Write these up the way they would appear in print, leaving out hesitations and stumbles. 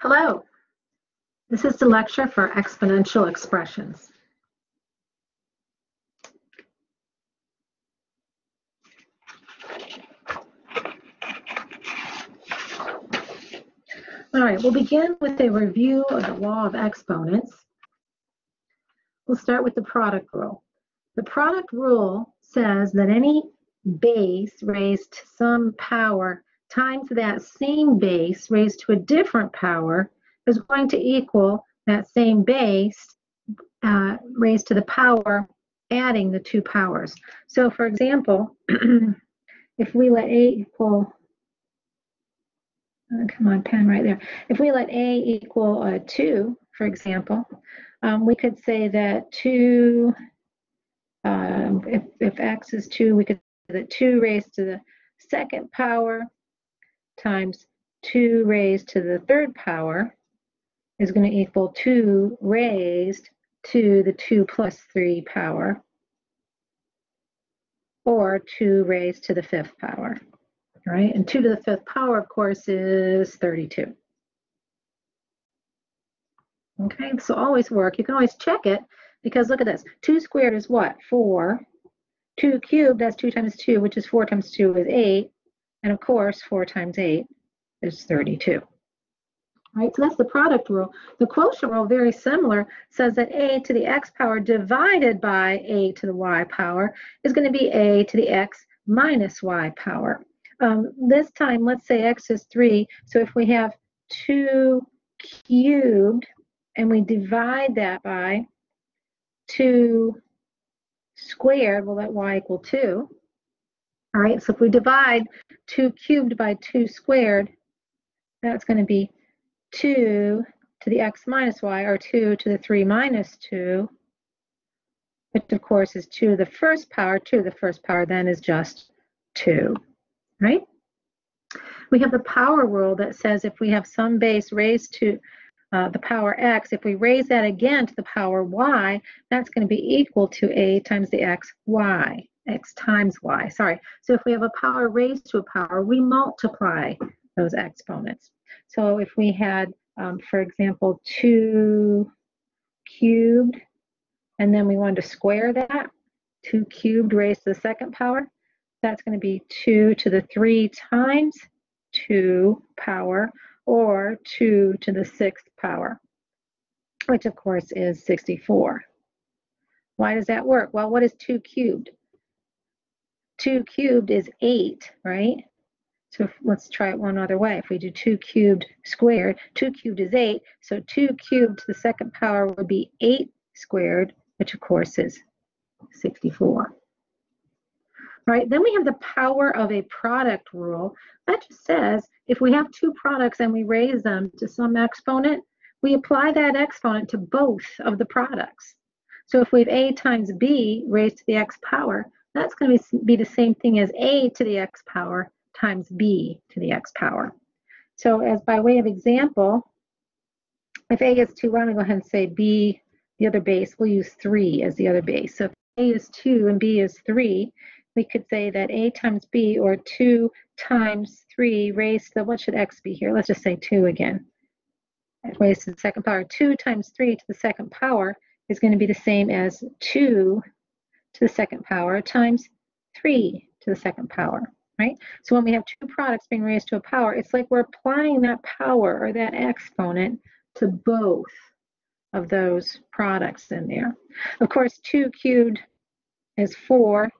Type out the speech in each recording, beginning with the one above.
Hello, this is the lecture for exponential expressions. All right, we'll begin with a review of the law of exponents. We'll start with the product rule. The product rule says that any base raised to some power times that same base raised to a different power is going to equal that same base raised to the power adding the two powers. So for example, if we let a equal, come on, pen right there. If we let a equal 2, for example, we could say that 2, if x is 2, we could say that 2 raised to the second power times 2 raised to the third power is going to equal 2 raised to the 2 plus 3 power, or 2 raised to the 5th power. Right? And 2 to the 5th power, of course, is 32. Okay, so always work. You can always check it because look at this. 2 squared is what? 4. 2 cubed, that's 2 times 2, which is 4 times 2 is 8. And of course, 4 times 8 is 32. Right, so that's the product rule. The quotient rule, very similar, says that a to the x power divided by a to the y power is going to be a to the x minus y power. This time, let's say x is 3. So if we have 2 cubed and we divide that by 2 squared, we'll let y equal 2. All right, so if we divide 2 cubed by 2 squared, that's going to be 2 to the x minus y, or 2 to the 3 minus 2, which of course is 2 to the first power. 2 to the first power then is just 2, right? We have the power rule that says if we have some base raised to the power x, if we raise that again to the power y, that's going to be equal to a times the x times y, sorry. So if we have a power raised to a power, we multiply those exponents. So if we had, for example, 2 cubed, and then we wanted to square that, 2 cubed raised to the second power, that's going to be 2 to the 3 times 2 power, or 2 to the 6th power, which of course is 64. Why does that work? Well, what is 2 cubed? 2 cubed is 8, right? So let's try it one other way. If we do 2 cubed squared, 2 cubed is 8. So 2 cubed to the second power would be 8 squared, which of course is 64. Right, then we have the power of a product rule. That just says if we have two products and we raise them to some exponent, we apply that exponent to both of the products. So if we have a times b raised to the x power, that's going to be the same thing as a to the x power times b to the x power. So as by way of example, if a is 2, why don't we go ahead and say b, the other base, we'll use 3 as the other base. So if a is 2 and b is 3, we could say that a times b, or 2 times 3 raised to, what should x be here? Let's just say 2 again. Raised to the second power. 2 times 3 to the second power is going to be the same as 2 to the second power times 3 to the second power, right? So when we have two products being raised to a power, it's like we're applying that power or that exponent to both of those products in there. Of course, 2 cubed is 4.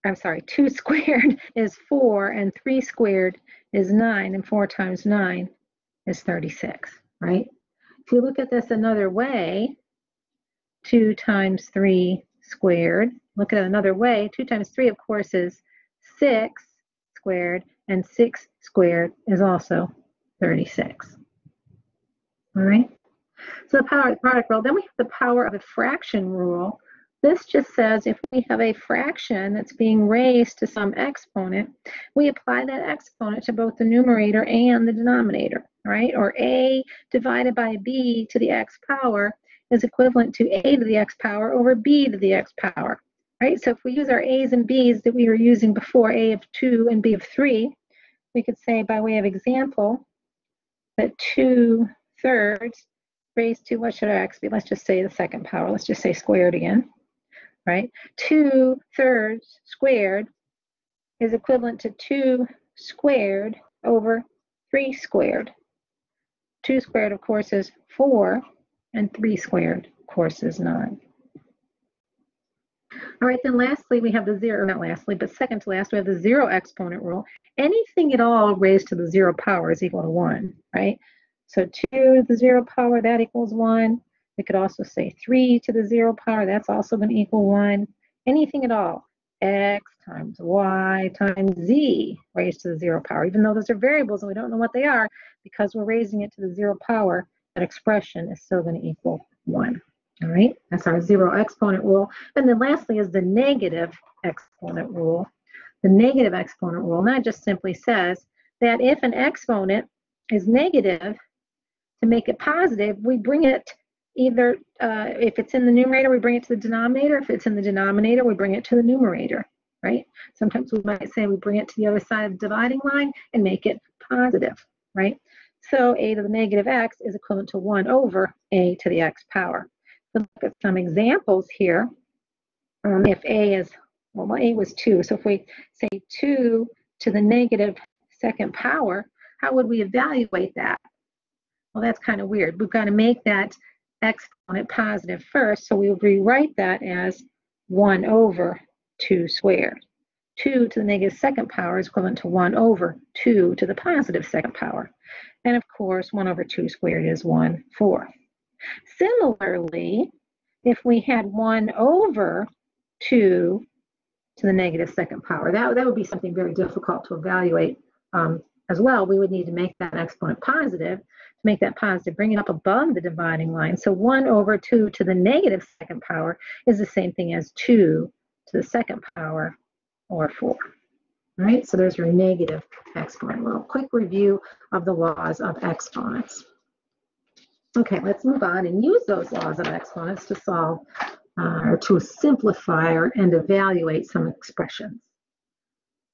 I'm sorry, 2 squared is 4, and 3 squared is 9, and 4 times 9 is 36, right? If you look at this another way, 2 times 3 squared, look at it another way, 2 times 3, of course, is 6 squared, and 6 squared is also 36, all right? So the power of the product rule. Then we have the power of a fraction rule. This just says if we have a fraction that's being raised to some exponent, we apply that exponent to both the numerator and the denominator, right? Or a divided by b to the x power is equivalent to a to the x power over b to the x power, right? So if we use our a's and b's that we were using before, a of 2 and b of 3, we could say by way of example, that 2/3 raised to, what should our x be? Let's just say the second power. Let's just say squared again, right? 2/3 squared is equivalent to 2 squared over 3 squared. 2 squared, of course, is 4, and 3 squared, of course, is 9. All right, then lastly, we have the zero, not lastly, but second to last, we have the zero exponent rule. Anything at all raised to the 0 power is equal to 1, right? So 2 to the 0 power, that equals 1. We could also say 3 to the 0 power, that's also going to equal 1. Anything at all, x times y times z raised to the 0 power, even though those are variables and we don't know what they are, because we're raising it to the 0 power, that expression is still going to equal 1. All right, that's our zero exponent rule. And then lastly is the negative exponent rule. The negative exponent rule, and that just simply says that if an exponent is negative, to make it positive, we bring it either, if it's in the numerator, we bring it to the denominator. If it's in the denominator, we bring it to the numerator, right? Sometimes we might say we bring it to the other side of the dividing line and make it positive, right? So a to the negative x is equivalent to 1 over a to the x power. Let's look at some examples here. If a is, well, a was 2. So if we say 2 to the negative second power, how would we evaluate that? Well, that's kind of weird. We've got to make that exponent positive first. So we'll rewrite that as 1 over 2 squared. 2 to the negative second power is equivalent to 1 over 2 to the positive second power. And of course, 1 over 2 squared is 1/4. Similarly, if we had 1 over 2 to the negative second power, that would be something very difficult to evaluate as well. We would need to make that exponent positive. To make that positive, bring it up above the dividing line. So 1 over 2 to the negative second power is the same thing as 2 to the second power, or 4. All right, so there's your negative exponent rule. Quick review of the laws of exponents. Okay, let's move on and use those laws of exponents to solve or to simplify and evaluate some expressions.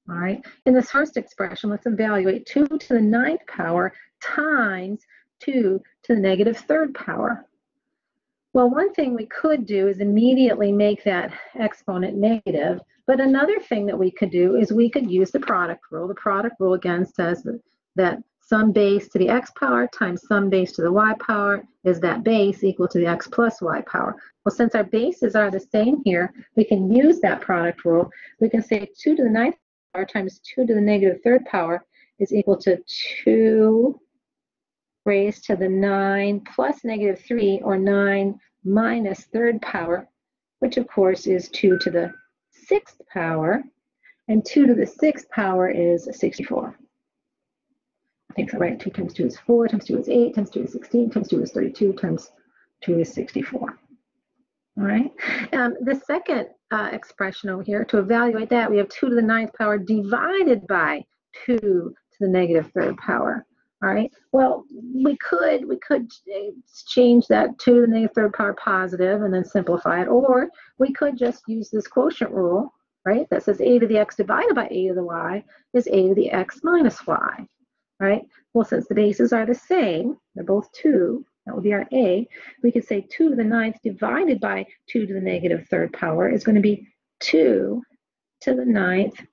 All right, in this first expression, let's evaluate 2 to the 9th power times 2 to the negative 3rd power. Well, one thing we could do is immediately make that exponent negative, but another thing that we could do is we could use the product rule. The product rule again says that some base to the x power times some base to the y power is that base equal to the x plus y power. Well, since our bases are the same here, we can use that product rule. We can say 2 to the 9th power times 2 to the negative 3rd power is equal to 2 raised to the 9 plus negative 3, or 9 minus 3rd power, which of course is 2 to the 6th power, and 2 to the 6th power is 64. I think so, right? 2 times 2 is 4, times 2 is 8, times 2 is 16, times 2 is 32, times 2 is 64. All right. The second expression over here, to evaluate that, we have 2 to the 9th power divided by 2 to the negative 3rd power. All right. Well, we could change that 2 to the negative 3rd power positive and then simplify it, or we could just use this quotient rule, right? That says a to the x divided by a to the y is a to the x minus y. Right? Well, since the bases are the same, they're both 2, that would be our a, we could say 2 to the 9th divided by 2 to the negative 3rd power is going to be 2 to the 9th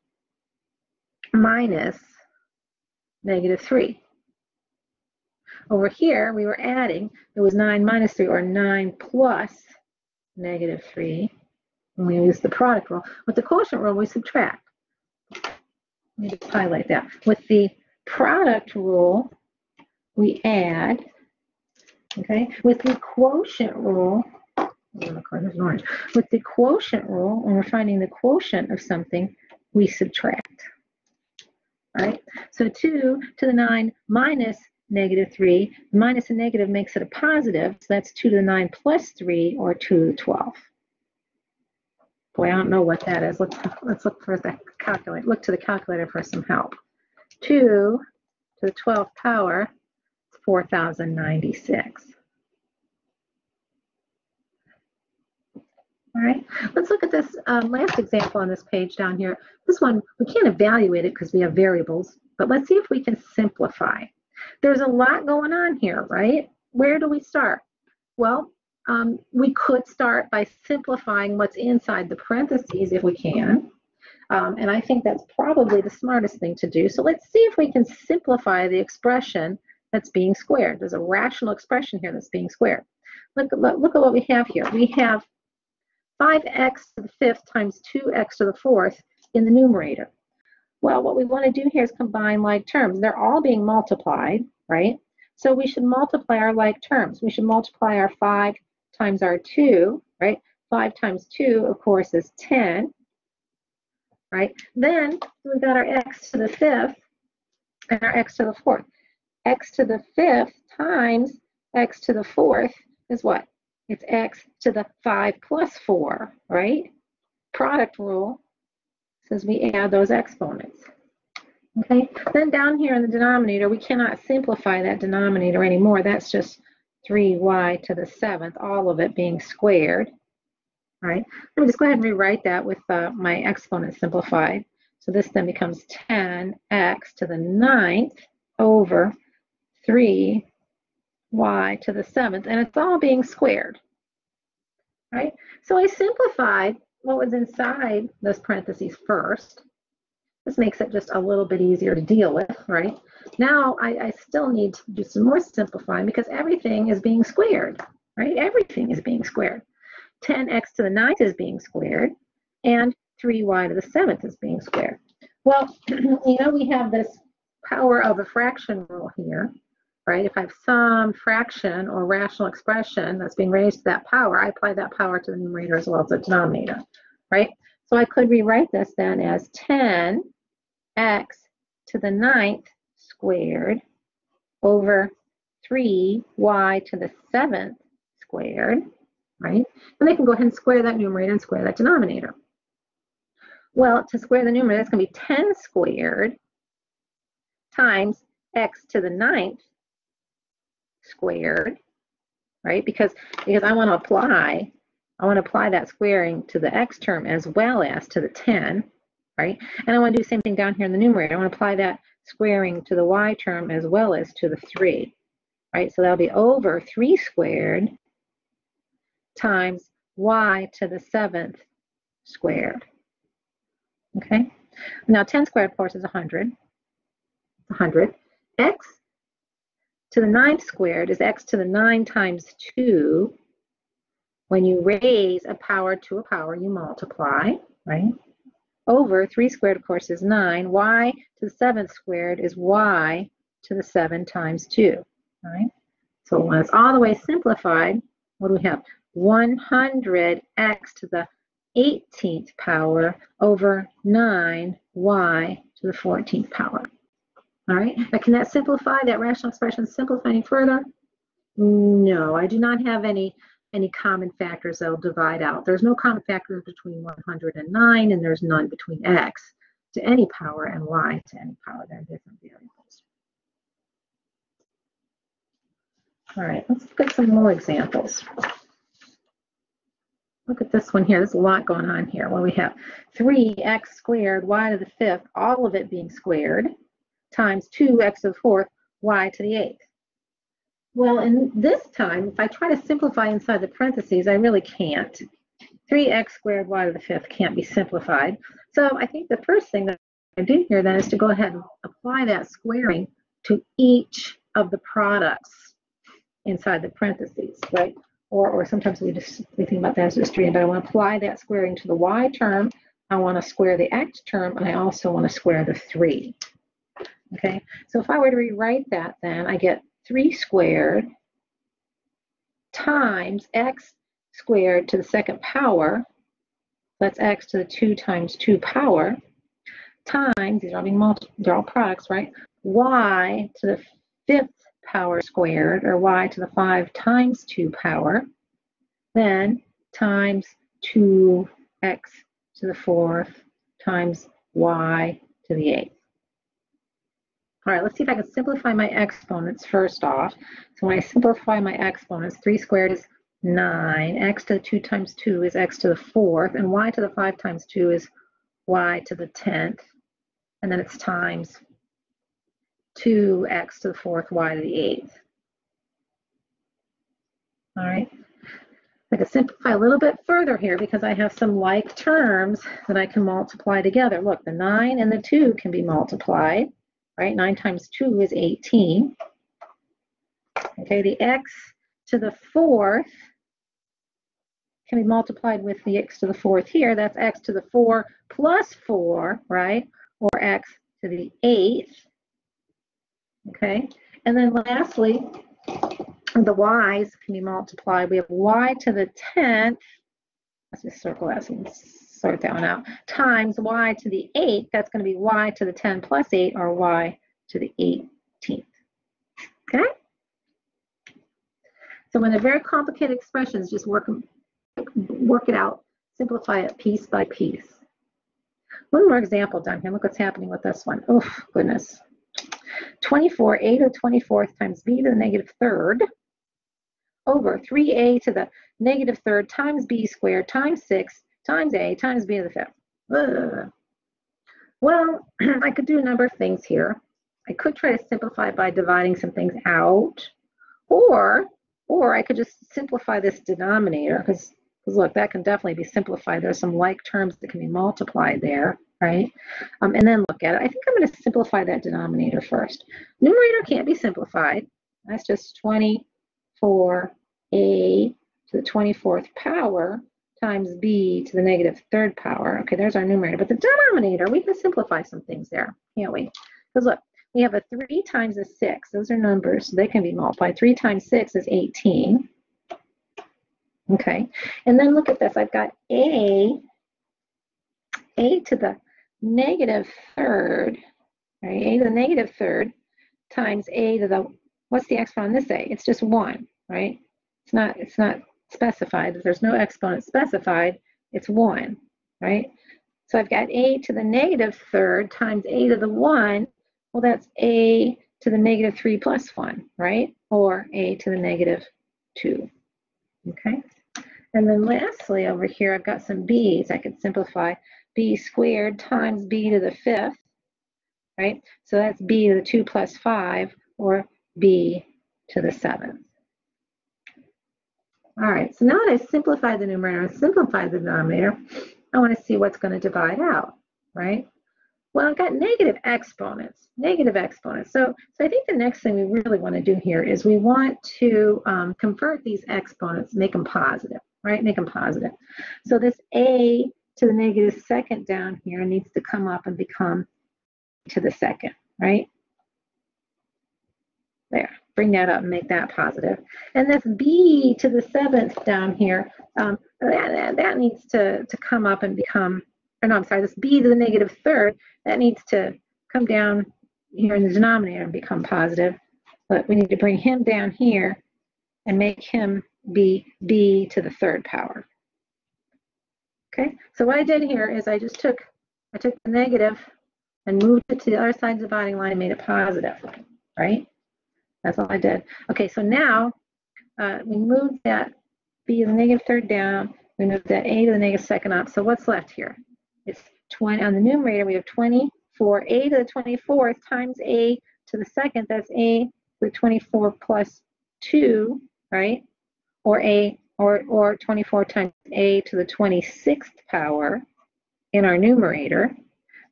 minus negative 3. Over here, we were adding, it was 9 minus 3, or 9 plus negative 3, and we use the product rule. With the quotient rule, we subtract. Let me just highlight that. With the product rule, we add, okay? With the quotient rule, with the quotient rule, when we're finding the quotient of something, we subtract, right? So 2 to the 9 minus negative 3, minus a negative makes it a positive, so that's 2 to the 9 plus 3, or 2 to the 12. Boy, I don't know what that is. Let's look for the calculator. Look to the calculator for some help. 2 to the 12th power is 4,096. All right, let's look at this last example on this page down here. This one, we can't evaluate it because we have variables, but let's see if we can simplify. There's a lot going on here, right? Where do we start? Well, we could start by simplifying what's inside the parentheses if we can. And I think that's probably the smartest thing to do. So let's see if we can simplify the expression that's being squared. There's a rational expression here that's being squared. Look at what we have here. We have 5x to the fifth times 2x to the fourth in the numerator. Well, what we want to do here is combine like terms. They're all being multiplied, right? So we should multiply our like terms. We should multiply our 5 times our 2, right? 5 times 2, of course, is 10, right? Then we've got our x to the fifth and our x to the fourth. X to the fifth times x to the fourth is what? It's x to the 5 plus 4, right? Product rule says we add those exponents. Okay, then down here in the denominator, we cannot simplify that denominator anymore. That's just 3y to the 7th, all of it being squared. All right, let me just go ahead and rewrite that with my exponent simplified. So this then becomes 10x to the 9th over 3y to the 7th, and it's all being squared. Right? So I simplified what was inside those parentheses first. This makes it just a little bit easier to deal with, right? Now I still need to do some more simplifying because everything is being squared, right? Everything is being squared. 10x to the 9th is being squared, and 3y to the 7th is being squared. Well, you know, we have this power of a fraction rule here, right? If I have some fraction or rational expression that's being raised to that power, I apply that power to the numerator as well as the denominator, right? So I could rewrite this then as 10x to the 9th squared over 3y to the 7th squared, right? And I can go ahead and square that numerator and square that denominator. Well, to square the numerator, that's going to be 10 squared times x to the 9th squared, right? Because I want to apply that squaring to the x term as well as to the 10, right? And I want to do the same thing down here in the numerator. I want to apply that squaring to the y term as well as to the 3, right? So that'll be over 3 squared times y to the 7th squared. Okay? Now 10 squared, of course, is 100. 100. X to the 9th squared is x to the 9 times 2. When you raise a power to a power, you multiply, right? Over 3 squared, of course, is 9. Y to the 7th squared is y to the 7 times 2, right? So when it's all the way simplified, what do we have? 100x to the 18th power over 9y to the 14th power. All right, now can that simplify, that rational expression simplify any further? No, I do not have any common factors that will divide out. There's no common factors between 100 and 9, and there's none between x to any power and y to any power. They're different variables. All right, let's look at some more examples. Look at this one here. There's a lot going on here. Well, we have 3x squared y to the 5th, all of it being squared, times 2x to the 4th, y to the 8th. Well, in this time, if I try to simplify inside the parentheses, I really can't. 3x squared y to the 5th can't be simplified. So I think the first thing that I do here then is to go ahead and apply that squaring to each of the products inside the parentheses, right? Or sometimes we think about that as a stream, but I want to apply that squaring to the y term. I want to square the x term, and I also want to square the 3. Okay, so if I were to rewrite that, then I get 3 squared times x squared to the 2nd power, that's x to the 2 times 2 power, times, these are all they're all products, right? Y to the 5th power squared, or y to the 5 times 2 power, then times 2x to the 4th times y to the 8th. All right, let's see if I can simplify my exponents first off. So when I simplify my exponents, 3 squared is 9, x to the 2 times 2 is x to the 4th, and y to the 5 times 2 is y to the 10th, and then it's times 2x to the 4th y to the 8th. All right. I can simplify a little bit further here because I have some like terms that I can multiply together. Look, the 9 and the 2 can be multiplied, right? 9 times 2 is 18. Okay, the x to the 4th can be multiplied with the x to the 4th here. That's x to the 4 plus 4, right? Or x to the 8th. Okay, and then lastly, the y's can be multiplied. We have y to the 10th. Let's just circle that so we can sort that one out. Times y to the 8th. That's going to be y to the 10 plus 8, or y to the 18th. Okay? So when they're very complicated expressions, just work it out. Simplify it piece by piece. One more example down here. Look what's happening with this one. Oh, goodness. 24, a to the 24th times b to the negative 3rd over 3a to the negative 3rd times b squared times 6 times a times b to the 5th. Ugh. Well, I could do a number of things here. I could try to simplify by dividing some things out, or I could just simplify this denominator, because look, that can definitely be simplified. There's some like terms that can be multiplied there, right? And then look at it. I think I'm going to simplify that denominator first. Numerator can't be simplified. That's just 24a to the 24th power times b to the negative 3rd power. Okay, there's our numerator. But the denominator, we can simplify some things there, can't we? Because look, we have a 3 times a 6. Those are numbers, so they can be multiplied. 3 times 6 is 18. Okay, and then look at this. I've got a to the negative 3rd, right? A to the negative 3rd times a to the, what's the exponent on this a? It's just 1, right? It's not specified. If there's no exponent specified, it's 1, right? So I've got a to the negative 3rd times a to the 1. Well, that's a to the negative 3 plus 1, right? Or a to the negative 2, okay? And then lastly, over here, I've got some b's. I could simplify b squared times b to the 5th, right? So that's b to the 2 plus 5, or b to the 7th. All right, so now that I've simplified the numerator and simplified the denominator, I want to see what's going to divide out, right? Well, I've got negative exponents. So I think the next thing we really want to do here is we want to convert these exponents, make them positive, right? Make them positive. So this a to the negative 2nd down here needs to come up and become to the 2nd, right? There, bring that up and make that positive. And this b to the 7th down here, that needs to come up and become, or no, I'm sorry, this b to the negative 3rd, that needs to come down here in the denominator and become positive. But we need to bring him down here and make him be b to the 3rd power. Okay, so what I did here is I took the negative and moved it to the other side of the dividing line and made it positive, right? That's all I did. Okay, so now we moved that b to the negative 3rd down. We moved that a to the negative 2nd up. So what's left here? It's 20. On the numerator, we have 24 a to the 24th times a to the 2nd. That's a to the 24 plus 2, right? Or 24 times a to the 26th power in our numerator.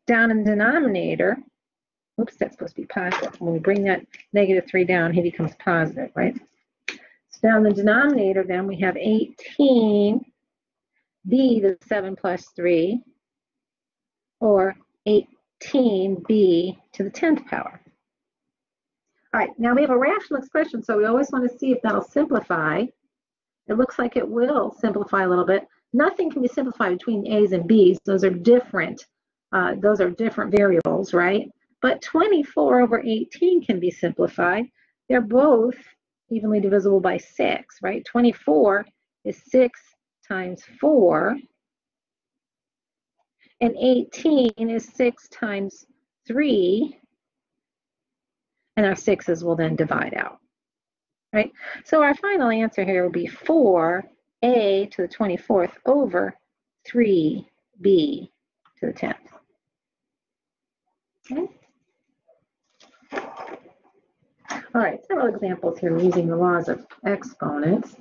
Down in the denominator, oops, that's supposed to be positive. When we bring that negative 3 down, he becomes positive, right? So down in the denominator, then we have 18 b to the 7 plus 3, or 18b to the 10th power. All right, now we have a rational expression, so we always want to see if that'll simplify. It looks like it will simplify a little bit. Nothing can be simplified between a's and b's. Those are different variables, right? But 24 over 18 can be simplified. They're both evenly divisible by 6, right? 24 is 6 times 4. And 18 is 6 times 3. And our 6's will then divide out, right? So our final answer here will be 4a to the 24th over 3b to the 10th. Okay. All right, several examples here using the laws of exponents.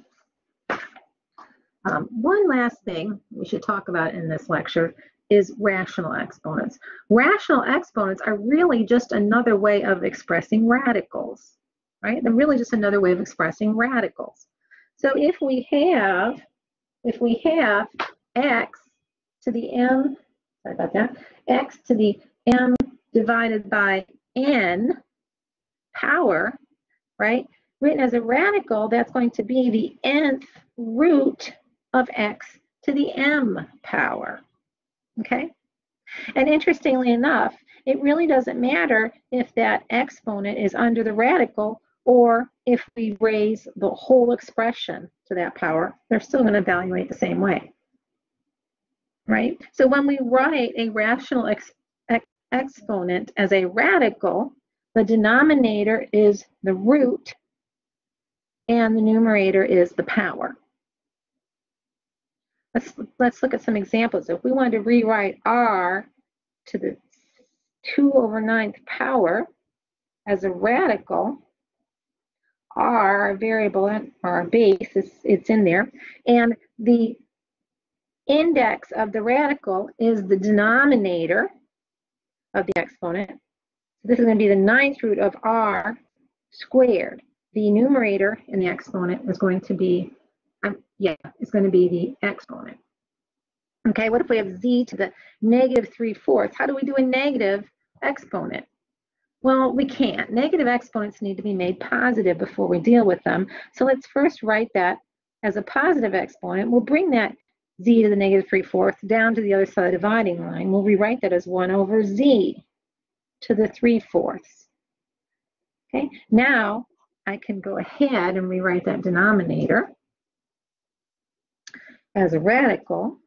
One last thing we should talk about in this lecture is rational exponents. Rational exponents are really just another way of expressing radicals, right? They're really just another way of expressing radicals. So if we have x to the m, sorry about that, x to the m divided by n power, right? Written as a radical, that's going to be the nth root of x to the m power, okay? And interestingly enough, it really doesn't matter if that exponent is under the radical or if we raise the whole expression to that power, they're still going to evaluate the same way, right? So when we write a rational exponent as a radical, the denominator is the root and the numerator is the power. Let's look at some examples. If we wanted to rewrite r to the 2/9 power as a radical, r, our variable, or our base, it's in there, and the index of the radical is the denominator of the exponent. So this is going to be the 9th root of r squared. The numerator in the exponent is going to be, it's going to be the exponent. Okay, what if we have z to the -3/4? How do we do a negative exponent? Well, we can't. Negative exponents need to be made positive before we deal with them. So let's first write that as a positive exponent. We'll bring that z to the -3/4 down to the other side of the dividing line. We'll rewrite that as 1/z to the 3/4. Okay, now I can go ahead and rewrite that denominator as a radical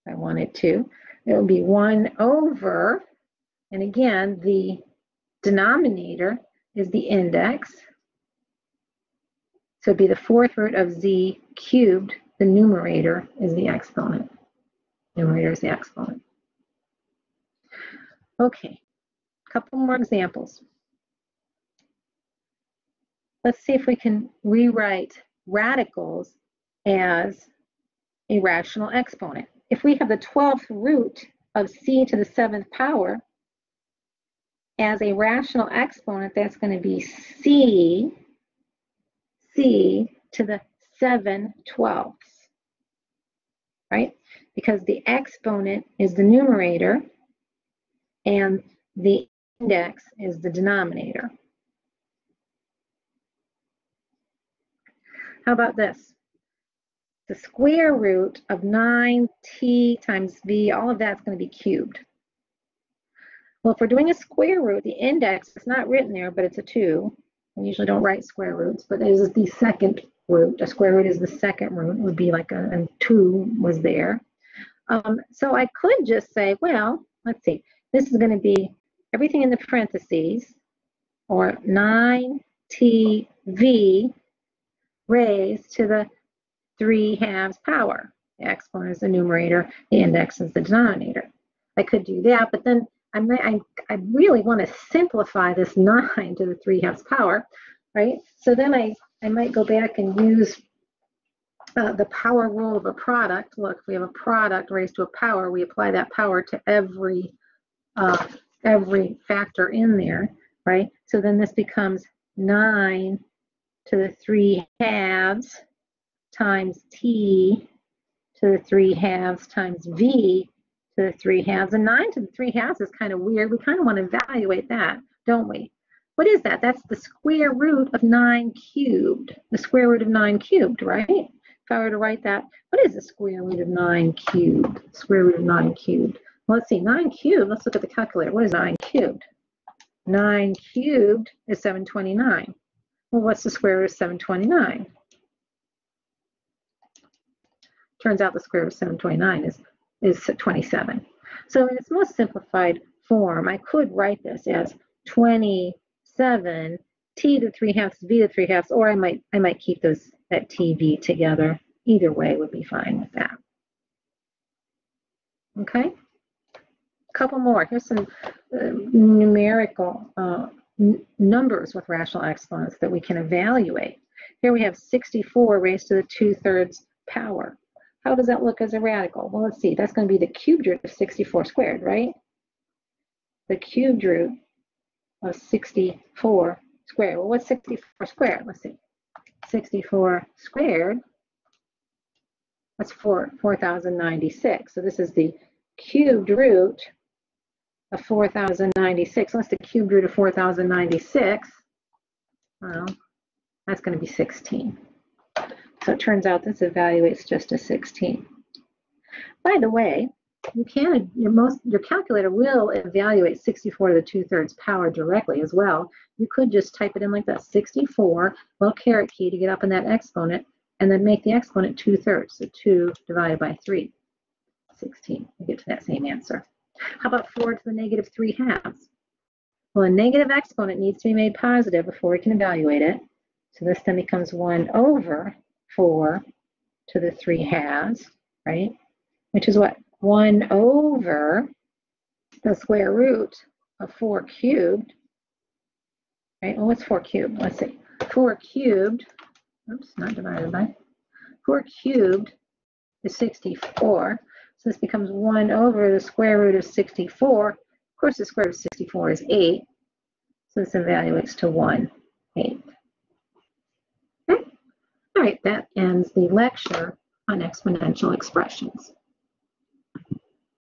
if I wanted to. It would be 1/, and again, the denominator is the index. So it'd be the 4th root of z cubed. The numerator is the exponent. Numerator is the exponent. Okay, a couple more examples. Let's see if we can rewrite radicals as a rational exponent. If we have the 12th root of c to the 7th power as a rational exponent, that's going to be c to the 7/12, right? Because the exponent is the numerator and the index is the denominator. How about this? The square root of 9t times v, all of that's going to be cubed. Well, if we're doing a square root, the index is not written there, but it's a 2. I usually don't write square roots, but it is the second root. A square root is the second root. It would be like a 2 was there. So I could just say, well, let's see. This is going to be everything in the parentheses, or 9tv raised to the 3/2 power. The exponent is the numerator, the index is the denominator. I could do that, but then I really want to simplify this 9 to the 3/2 power, right? So then I might go back and use the power rule of a product. Look, if we have a product raised to a power, we apply that power to every factor in there, right? So then this becomes 9 to the 3/2 times t to the 3/2 times v to the 3/2. And 9 to the 3/2 is kind of weird. We kind of want to evaluate that, don't we? What is that? That's the square root of 9 cubed. The square root of 9 cubed, right? If I were to write that, what is the square root of 9 cubed? Square root of 9 cubed. Well, let's see, 9 cubed, let's look at the calculator. What is 9 cubed? 9 cubed is 729. Well, what's the square root of 729? Turns out the square root of 729 is 27. So in its most simplified form, I could write this as 27 t to the 3/2 v to the 3/2, or I might keep that tv together. Either way would be fine with that. Okay, a couple more. Here's some numerical numbers with rational exponents that we can evaluate. Here we have 64 raised to the 2/3 power. How does that look as a radical? Well, let's see. That's going to be the cubed root of 64 squared, right? The cubed root of 64 squared. Well, what's 64 squared? Let's see. 64 squared, that's 4,096. So this is the cubed root of 4,096. What's the cubed root of 4,096? Well, that's going to be 16. So it turns out this evaluates just as 16. By the way, you can, your calculator will evaluate 64 to the 2/3 power directly as well. You could just type it in like that, 64, little caret key to get up in that exponent, and then make the exponent 2/3. So 2 divided by 3, 16. You get to that same answer. How about 4 to the -3/2? Well, a negative exponent needs to be made positive before we can evaluate it. So this then becomes 1 over 4 to the 3/2, right? Which is what? 1 over the square root of 4 cubed, right? Well, what's 4 cubed? Let's see. 4 cubed, oops, not divided by. 4 cubed is 64. So this becomes 1 over the square root of 64. Of course, the square root of 64 is 8. So this evaluates to 1/8. Okay? All right, that ends the lecture on exponential expressions.